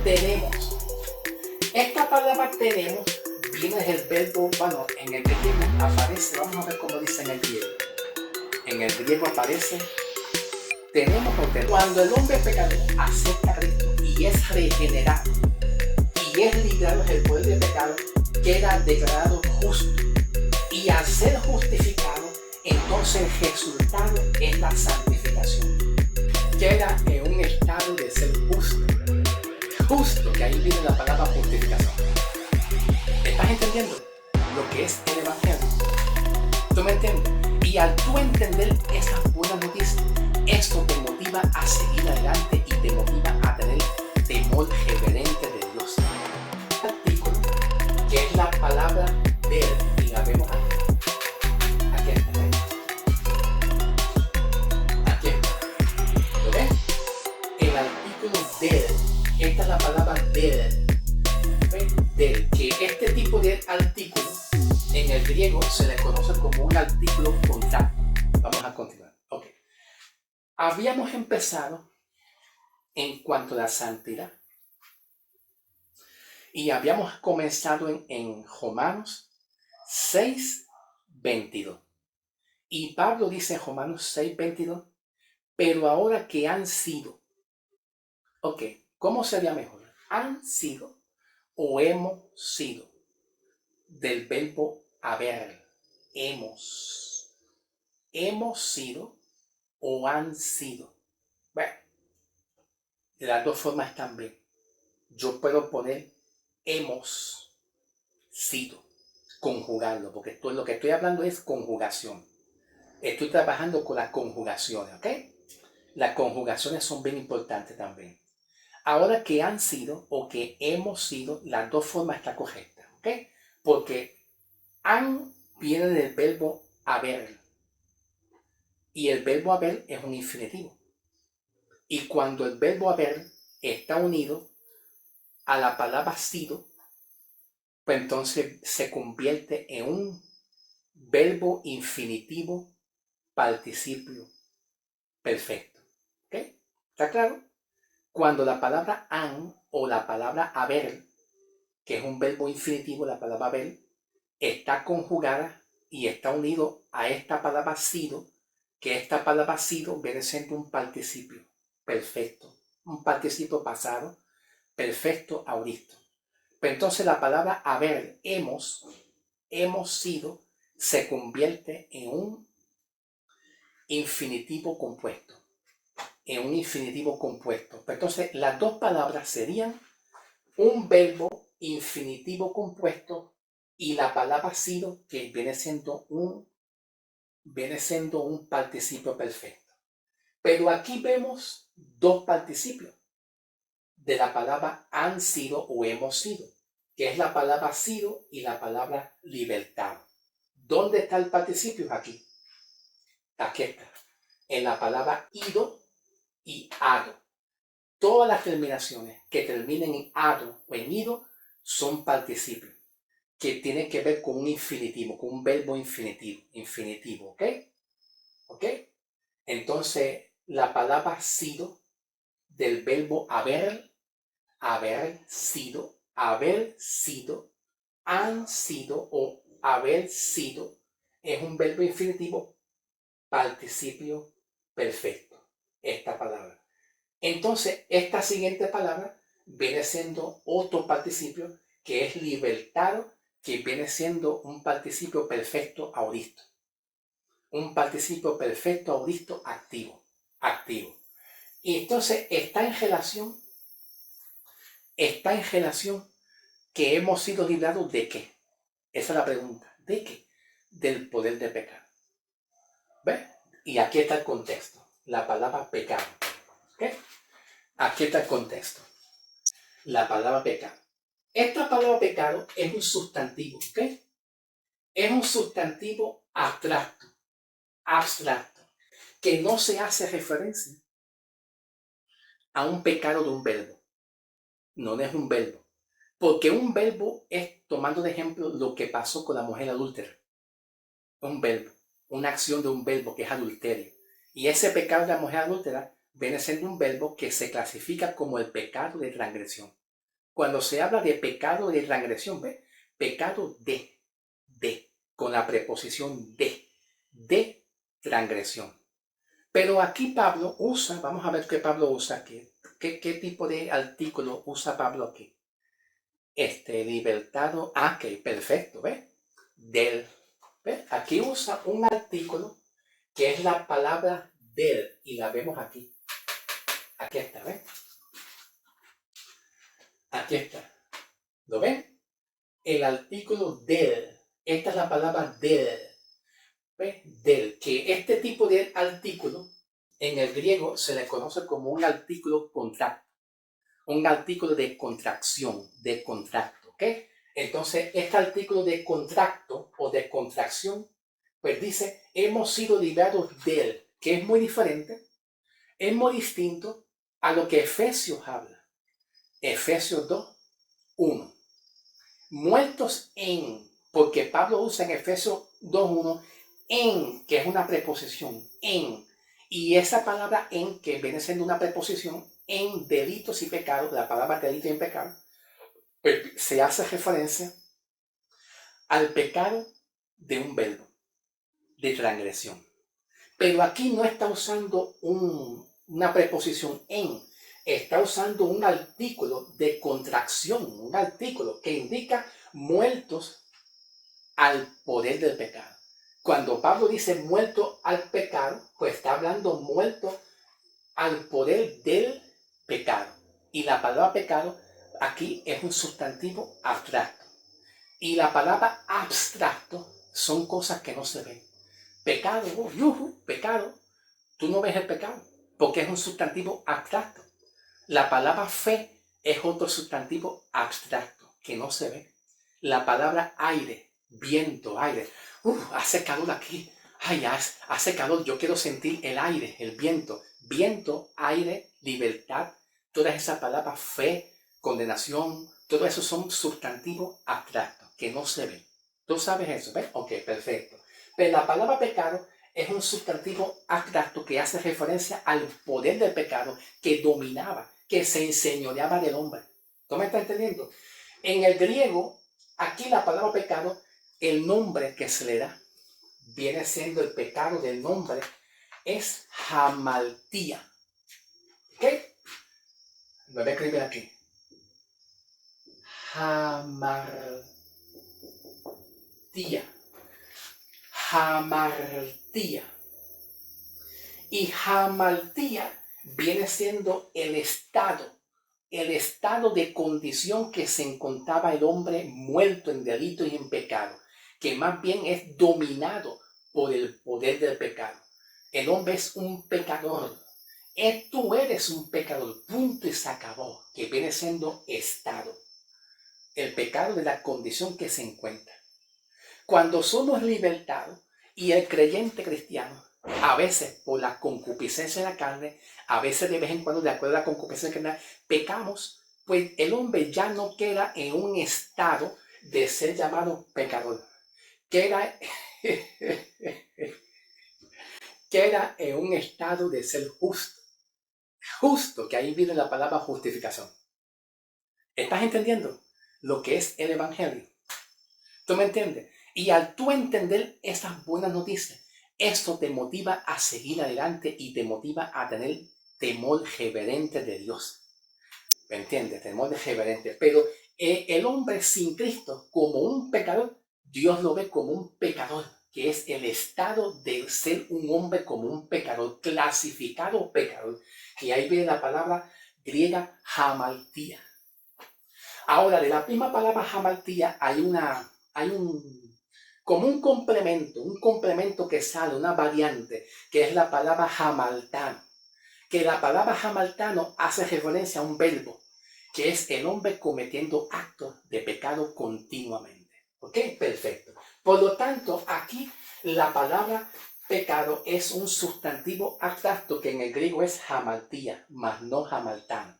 tenemos. Esta palabra tenemos viene del verbo, bueno, en el griego aparece, vamos a ver cómo dice en el griego. En el griego aparece tenemos o tenemos. Cuando el hombre pecador acepta a Cristo y es regenerado y es librado del poder del pecado, queda declarado justo. Y al ser justificado, entonces el resultado es la santificación. Queda en un estado de ser justo. Justo, que ahí viene la palabra justificación. ¿Estás entendiendo lo que es el Evangelio? ¿Tú me entiendes? Y al tú entender esas buenas noticias, esto te motiva a seguir adelante y te motiva a tener temor reverente de Dios. El artículo, que es la palabra ver, y la vemos aquí está. Aquí está. ¿Lo ves? El artículo ver, esta es la palabra ver. Del que este tipo de artículo en el griego se le conoce como un artículo contable. Vamos a continuar. Ok. Habíamos empezado en cuanto a la santidad y habíamos comenzado en Romanos 6:22. Y Pablo dice en Romanos 6:22, pero ahora que han sido, ok, ¿cómo sería mejor? Han sido o hemos sido, del verbo haber, hemos sido o han sido. Bueno, de las dos formas también. Yo puedo poner hemos sido, conjugarlo, porque lo que estoy hablando es conjugación. Estoy trabajando con las conjugaciones, ¿ok? Las conjugaciones son bien importantes también. Ahora que han sido o que hemos sido, las dos formas están correctas, ¿ok? Porque han viene del verbo haber. Y el verbo haber es un infinitivo. Y cuando el verbo haber está unido a la palabra sido, pues entonces se convierte en un verbo infinitivo participio perfecto. ¿Ok? ¿Está claro? Cuando la palabra han o la palabra haber, que es un verbo infinitivo, la palabra haber, está conjugada y está unido a esta palabra sido, que esta palabra sido viene siendo un participio perfecto, un participio pasado, perfecto auristo. Pero entonces la palabra haber, hemos sido, se convierte en un infinitivo compuesto. En un infinitivo compuesto. Pero entonces las dos palabras serían un verbo infinitivo compuesto y la palabra sido, que viene siendo un participio perfecto. Pero aquí vemos dos participios de la palabra han sido o hemos sido, que es la palabra sido y la palabra libertado. ¿Dónde está el participio? Aquí. Aquí está. En la palabra ido y ado. Todas las terminaciones que terminen en ado o en ido son participios que tienen que ver con un infinitivo, con un verbo infinitivo, ¿ok? ¿Ok? Entonces, la palabra sido del verbo haber sido, han sido o haber sido, es un verbo infinitivo participio perfecto, esta palabra. Entonces, esta siguiente palabra viene siendo otro participio que es libertado, que viene siendo un participio perfecto auristo. Un participio perfecto auristo activo. Y entonces está en relación que hemos sido librados de qué. Esa es la pregunta. ¿De qué? Del poder de pecado. ¿Ves? Y aquí está el contexto. La palabra pecado. ¿Ok? Aquí está el contexto. La palabra pecado. Esta palabra pecado es un sustantivo, ¿ok? Es un sustantivo abstracto, que no se hace referencia a un pecado de un verbo. No es un verbo. Porque un verbo es, tomando de ejemplo lo que pasó con la mujer adúltera. Un verbo, una acción de un verbo que es adulterio. Y ese pecado de la mujer adúltera viene siendo un verbo que se clasifica como el pecado de transgresión. cuando se habla de pecado de transgresión, ¿ve? Pecado con la preposición de transgresión. Pero aquí Pablo usa, vamos a ver qué Pablo usa aquí. ¿Qué tipo de artículo usa Pablo aquí? Libertado, ok, perfecto, ¿ves? ¿ves? Aquí usa un artículo que es la palabra del, y la vemos aquí. Aquí está, ¿ves? Aquí está. ¿Lo ven? El artículo del. Esta es la palabra del. ¿Ves? Del. Que este tipo de artículo en el griego se le conoce como un artículo contracto. Un artículo de contracción, de contracto, ¿ok? Entonces, este artículo de contracto o de contracción, pues dice, hemos sido liberados de él, que es muy diferente, es muy distinto a lo que Efesios habla. Efesios 2, 1. Muertos en, porque Pablo usa en Efesios 2:1 en, que es una preposición, en. Y esa palabra en, que viene siendo una preposición, en delitos y pecados, la palabra delito y pecado, se hace referencia al pecado de un verbo, de transgresión. Pero aquí no está usando una preposición en, está usando un artículo de contracción, un artículo que indica muertos al poder del pecado. Cuando Pablo dice muerto al pecado, pues está hablando muerto al poder del pecado. Y la palabra pecado aquí es un sustantivo abstracto. Y la palabra abstracto son cosas que no se ven. Pecado, pecado. Tú no ves el pecado porque es un sustantivo abstracto. La palabra fe es otro sustantivo abstracto que no se ve. La palabra aire, viento, aire. Hace calor aquí. Ay, hace calor. Yo quiero sentir el aire, el viento. Viento, aire, libertad. Todas esas palabras, fe, condenación, todo eso son sustantivos abstractos que no se ven. ¿Tú sabes eso? ¿Ves? Ok, perfecto. Pero la palabra pecado es un sustantivo abstracto que hace referencia al poder del pecado que dominaba, que se enseñoreaba del hombre. ¿Tú me estás entendiendo? En el griego, aquí la palabra pecado, el nombre que se le da, viene siendo el pecado del nombre, es hamaltía. ¿Ok? Lo voy a escribir aquí. Hamartía. Hamartía. Y hamartía viene siendo el estado de condición que se encontraba el hombre muerto en delito y en pecado, que más bien es dominado por el poder del pecado. El hombre es un pecador. Tú eres un pecador, punto y se acabó, que viene siendo estado. El pecado de la condición que se encuentra. Cuando somos libertados y el creyente cristiano, a veces por la concupiscencia de la carne, a veces de vez en cuando de acuerdo a la concupiscencia de la carne, pecamos, pues el hombre ya no queda en un estado de ser llamado pecador. Queda, queda en un estado de ser justo. Justo, que ahí viene la palabra justificación. ¿Estás entendiendo lo que es el evangelio? ¿Tú me entiendes? Y al tú entender esas buenas noticias, esto te motiva a seguir adelante y te motiva a tener temor reverente de Dios. ¿Me entiendes? Temor reverente. Pero el hombre sin Cristo, como un pecador, Dios lo ve como un pecador, que es el estado de ser un hombre como un pecador, clasificado pecador. Y ahí viene la palabra griega hamartía. Ahora, de la misma palabra hamartía hay como un complemento que sale, una variante, que es la palabra hamartano. Que la palabra hamartano hace referencia a un verbo, que es el hombre cometiendo actos de pecado continuamente. ¿Ok? Perfecto. Por lo tanto, aquí la palabra pecado es un sustantivo abstracto que en el griego es hamartía, mas no hamartano.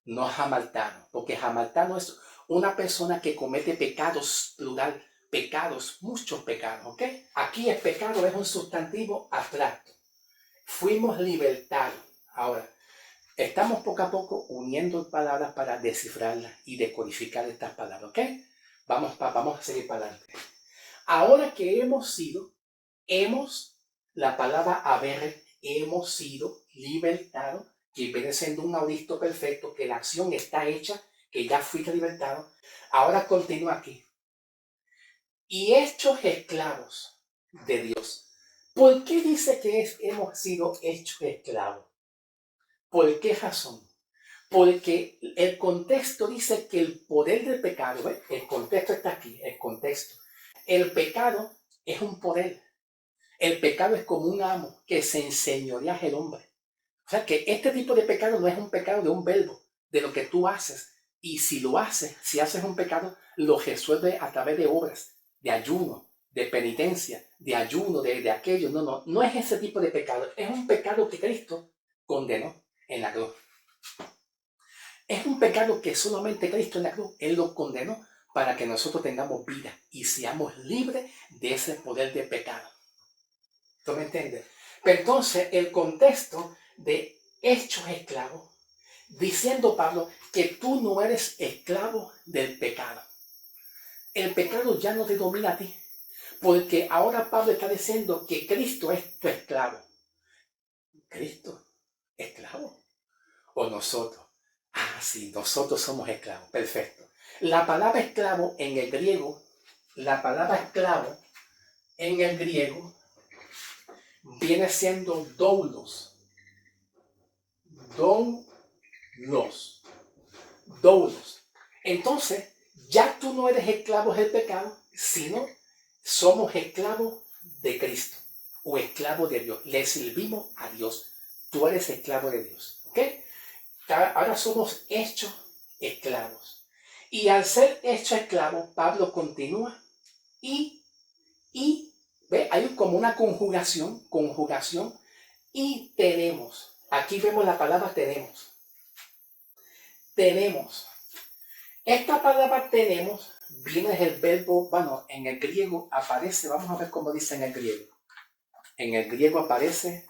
No hamartano, porque hamartano es una persona que comete pecados, plural, pecados, muchos pecados, ¿ok? Aquí el pecado es un sustantivo abstracto. Fuimos libertados. Ahora, Estamos poco a poco uniendo palabras para descifrarlas y decodificar estas palabras, ¿ok? Vamos a seguir para adelante. Ahora que la palabra haber, hemos sido libertados, que viene siendo un auristo perfecto, que la acción está hecha, que ya fuiste libertado. Ahora continúa aquí. Y hechos esclavos de Dios. ¿Por qué dice que hemos sido hechos esclavos? ¿Por qué razón? Porque el contexto dice que el poder del pecado, ¿ves? El contexto está aquí, el contexto. El pecado es un poder. El pecado es como un amo que se enseñorea al hombre. O sea que este tipo de pecado no es un pecado de un verbo, de lo que tú haces. Y si lo haces, si haces un pecado, lo resuelve a través de obras, de ayuno, de penitencia, de ayuno, de aquello. No es ese tipo de pecado. Es un pecado que Cristo condenó en la cruz. Es un pecado que solamente Cristo en la cruz, Él lo condenó para que nosotros tengamos vida y seamos libres de ese poder de pecado. ¿Tú me entiendes? Pero entonces el contexto de hechos esclavos, diciendo Pablo que tú no eres esclavo del pecado. El pecado ya no te domina a ti, porque ahora Pablo está diciendo que Cristo es tu esclavo. ¿Cristo? ¿Esclavo? ¿O nosotros? Ah, sí, nosotros somos esclavos. Perfecto. La palabra esclavo en el griego, viene siendo doulos. Doulos. Entonces, ya tú no eres esclavo del pecado, sino somos esclavos de Cristo o esclavos de Dios. Le servimos a Dios. Tú eres esclavo de Dios. ¿Ok? Ahora somos hechos esclavos. Y al ser hechos esclavos, Pablo continúa y ¿ve? Hay como una conjugación, y tenemos. Aquí vemos la palabra tenemos. Tenemos. Esta palabra tenemos viene del verbo, bueno, en el griego aparece, vamos a ver cómo dice en el griego. En el griego aparece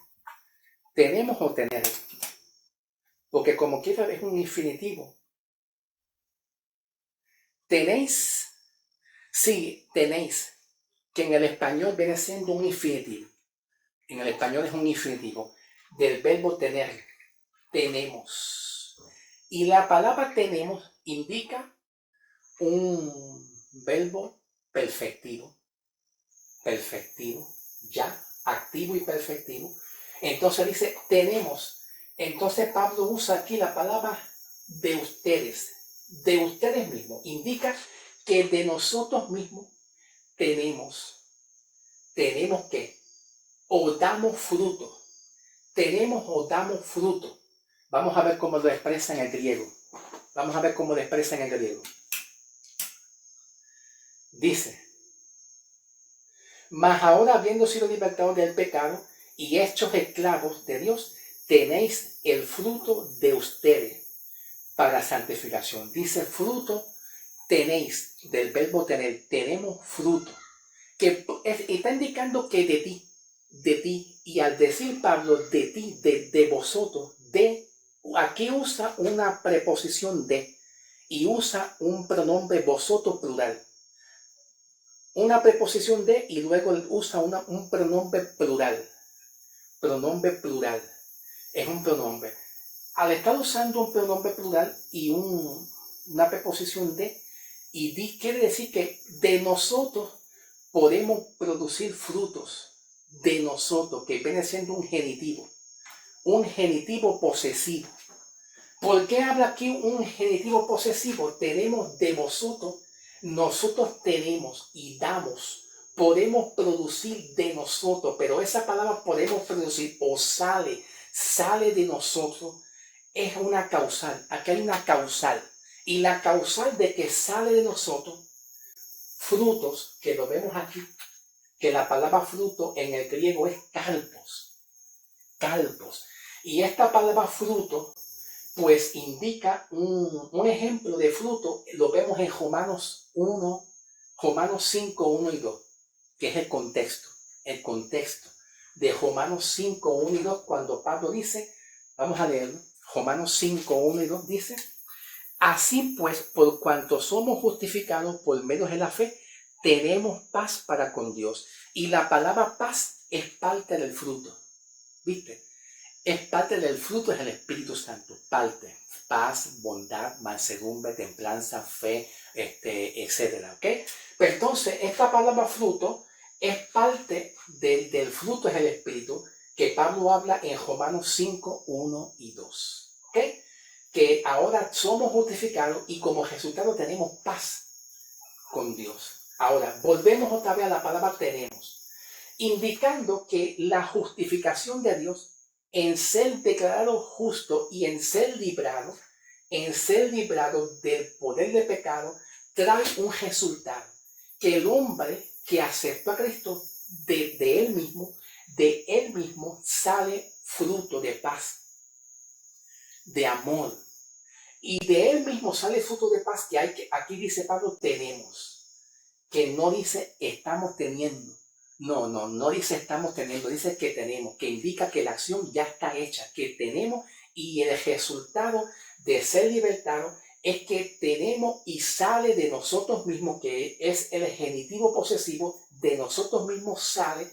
tenemos o tener. Porque como quiera es un infinitivo. Tenéis, sí, tenéis, que en el español viene siendo un infinitivo. En el español es un infinitivo. Del verbo tener, tenemos. Y la palabra tenemos indica un verbo perfectivo, ya, activo y perfectivo. Entonces dice, tenemos. Entonces Pablo usa aquí la palabra de ustedes mismos. Indica que de nosotros mismos tenemos que, o damos fruto. Tenemos o damos fruto. Vamos a ver cómo lo expresa en el griego. Dice, mas ahora habiendo sido libertados del pecado y hechos esclavos de Dios, tenéis el fruto de ustedes para santificación. Dice fruto, tenéis, del verbo tener, tenemos fruto. Que está indicando que de ti, y al decir Pablo de ti, de vosotros, aquí usa una preposición de, y usa un pronombre vosotros plural. Una preposición de y luego usa un pronombre plural. Pronombre plural. Es un pronombre. Al estar usando un pronombre plural y una preposición de, quiere decir que de nosotros podemos producir frutos. De nosotros, que viene siendo un genitivo posesivo. ¿Por qué habla aquí un genitivo posesivo? Tenemos de vosotros, nosotros tenemos y damos. Podemos producir de nosotros, pero esa palabra podemos producir o sale de nosotros, es una causal. Aquí hay una causal. Y la causal de que sale de nosotros, frutos, que lo vemos aquí, que la palabra fruto en el griego es calpos. Y esta palabra fruto pues indica un ejemplo de fruto, lo vemos en Romanos 5, 1 y 2, que es el contexto de Romanos 5, 1 y 2, cuando Pablo dice, vamos a leerlo, Romanos 5, 1 y 2 dice: así pues, por cuanto somos justificados por medio de la fe, tenemos paz para con Dios. Y la palabra paz es parte del fruto. ¿Viste? Es parte del fruto del Espíritu Santo. Parte. Paz, bondad, mansedumbre, templanza, fe, etcétera. ¿Ok? Pero entonces, esta palabra fruto es parte del fruto del Espíritu que Pablo habla en Romanos 5, 1 y 2. ¿Ok? Que ahora somos justificados y como resultado tenemos paz con Dios. Ahora, volvemos otra vez a la palabra tenemos, indicando que la justificación de Dios en ser declarado justo y en ser librado del poder de pecado, trae un resultado, que el hombre que aceptó a Cristo de él mismo sale fruto de paz, de amor. Y de él mismo sale fruto de paz que aquí dice Pablo, tenemos. Que no dice estamos teniendo. No dice estamos teniendo, dice que tenemos, que indica que la acción ya está hecha, que tenemos y el resultado de ser libertados es que tenemos y sale de nosotros mismos, que es el genitivo posesivo, de nosotros mismos sale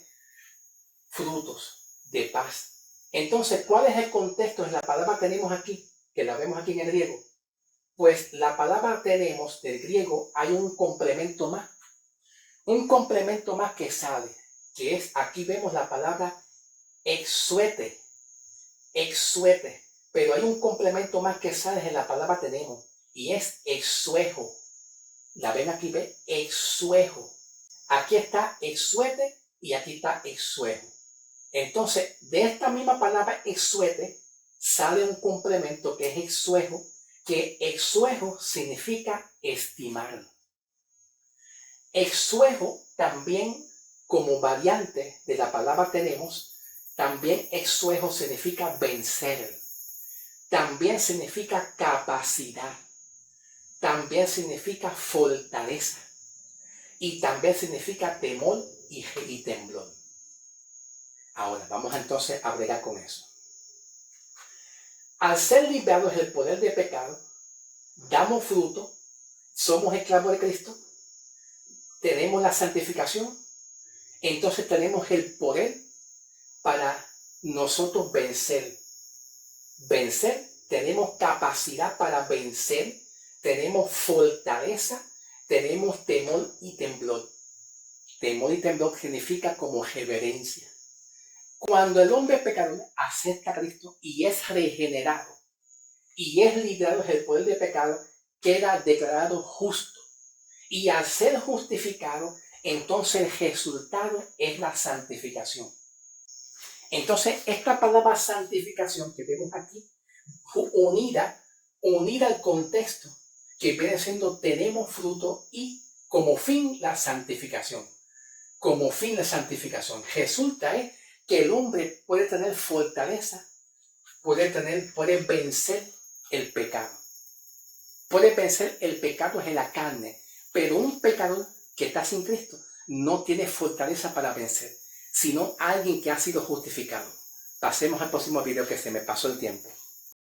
frutos de paz. Entonces, ¿cuál es el contexto de la palabra tenemos aquí? Que la vemos aquí en el griego. Pues la palabra tenemos del griego hay un complemento más. Un complemento más que sale, que es, aquí vemos la palabra exuete. Pero hay un complemento más que sale en la palabra tenemos, y es exuejo. La ven aquí, ve, exuejo. Aquí está exuete y aquí está exuejo. Entonces, de esta misma palabra exuete sale un complemento que es exuejo, que exuejo significa estimar. Exuejo también, como variante de la palabra tenemos, también exuejo significa vencer, también significa capacidad, también significa fortaleza y también significa temor y temblor. Ahora, vamos entonces a bregar con eso. Al ser librados del poder de pecado, damos fruto, somos esclavos de Cristo, tenemos la santificación, entonces tenemos el poder para nosotros vencer. Tenemos capacidad para vencer, tenemos fortaleza, tenemos temor y temblor. Temor y temblor significa como reverencia. Cuando el hombre pecador acepta a Cristo y es regenerado y es librado del poder de pecado, queda declarado justo. Y al ser justificado, entonces el resultado es la santificación. Entonces, esta palabra santificación que vemos aquí, unida al contexto que viene siendo tenemos fruto y como fin la santificación. Como fin la santificación. Resulta que el hombre puede tener fortaleza, puede vencer el pecado. Puede vencer el pecado en la carne, pero un pecador que está sin Cristo no tiene fortaleza para vencer, sino alguien que ha sido justificado. Pasemos al próximo video que se me pasó el tiempo.